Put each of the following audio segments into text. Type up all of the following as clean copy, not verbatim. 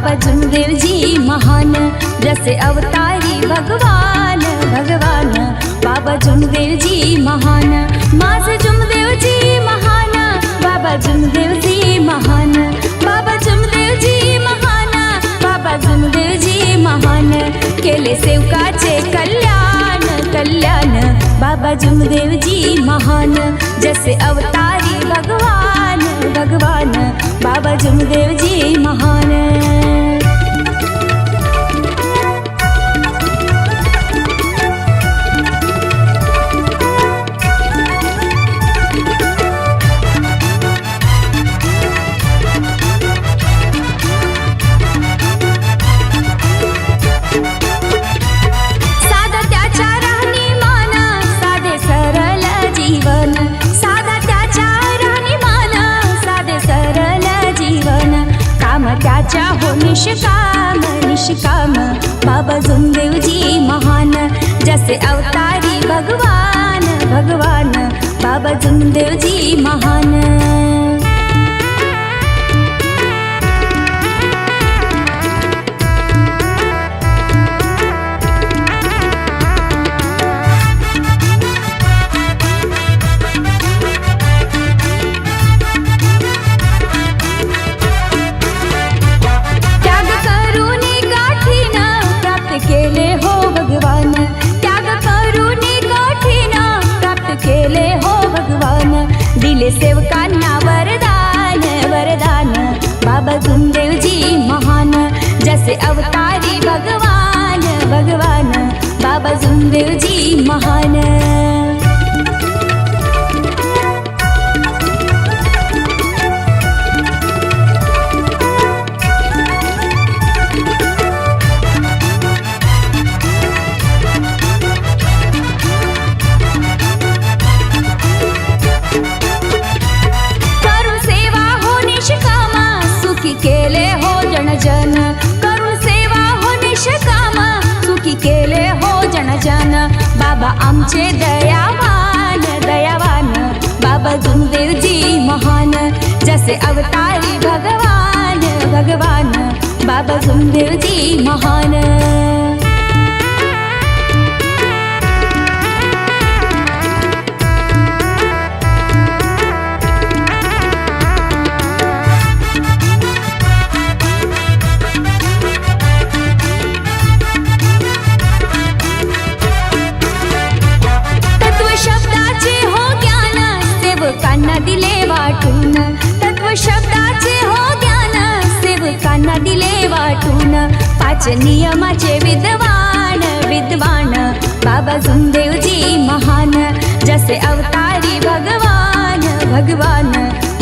बाबा जुमदेवजी महान, जसे अवतारी भगवान भगवान बाबा जुमदेवजी महान। माझे जुमदेवजी महान, बाबा जुमदेवजी महान, बाबा जुमदेवजी महान, बाबा जुमदेवजी महान। केले सेवकाचे कल्याण कल्याण बाबा जुमदेवजी महान, जसे अवतारी भगवान भगवान बाबा जुमदेवजी महान। त्याच्या हो निष्काम निष्काम बाबा जुमदेवजी महान, जसे अवतारी भगवान भगवान बाबा जुमदेवजी महान। केले हो भगवान त्याग करूनी कठीण प्राप्त केले हो भगवान, दिले सेवकांना वरदान वरदान बाबा जुमदेवजी महान, जसे अवतारी भगवान भगवान बाबा जुमदेवजी महान। केले हो जन जन करून सेवा हो निष्काम, सुखी केले हो जन जन बाबा आमचे दयावान दयावान बाबा जुमदेवजी महान, जसे अवतारी भगवान भगवान बाबा जुमदेवजी महान। दिले वाटून तत्व शब्दाचे हो ज्ञान, सेवकांना दिले वाटून पाच नियमाचे विद्वान विद्वान बाबा जुमदेवजी महान, जसे अवतारी भगवान भगवान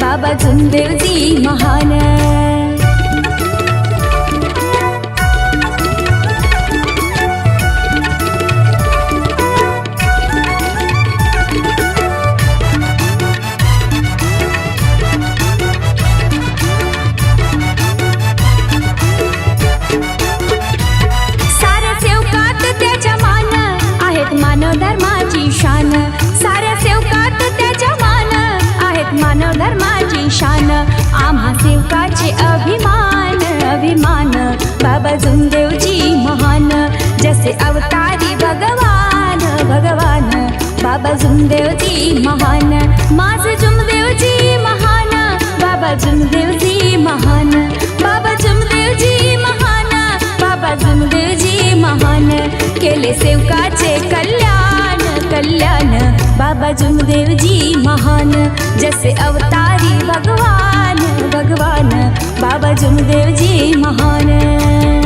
बाबा जुमदेवजी महान। मानव धर्माची शान, साऱ्या सेवकात त्याच्या मान आहेत मानव धर्माची शान, आम्हा सेवकाचे अभिमान अभिमान बाबा जुमदेवजी महान, जसे अवतारी भगवान भगवान बाबा जुमदेवजी महान। माझे जुमदेवजी महान, बाबा जुमदेवजी महान, बाबा जुमदेवजी महान, बाबा जुमदेवजी महान। केले सेवकाचे कल्याण कल्याण बाबा जुमदेवजी महान, जसे अवतारी भगवान भगवान बाबा जुमदेवजी महान।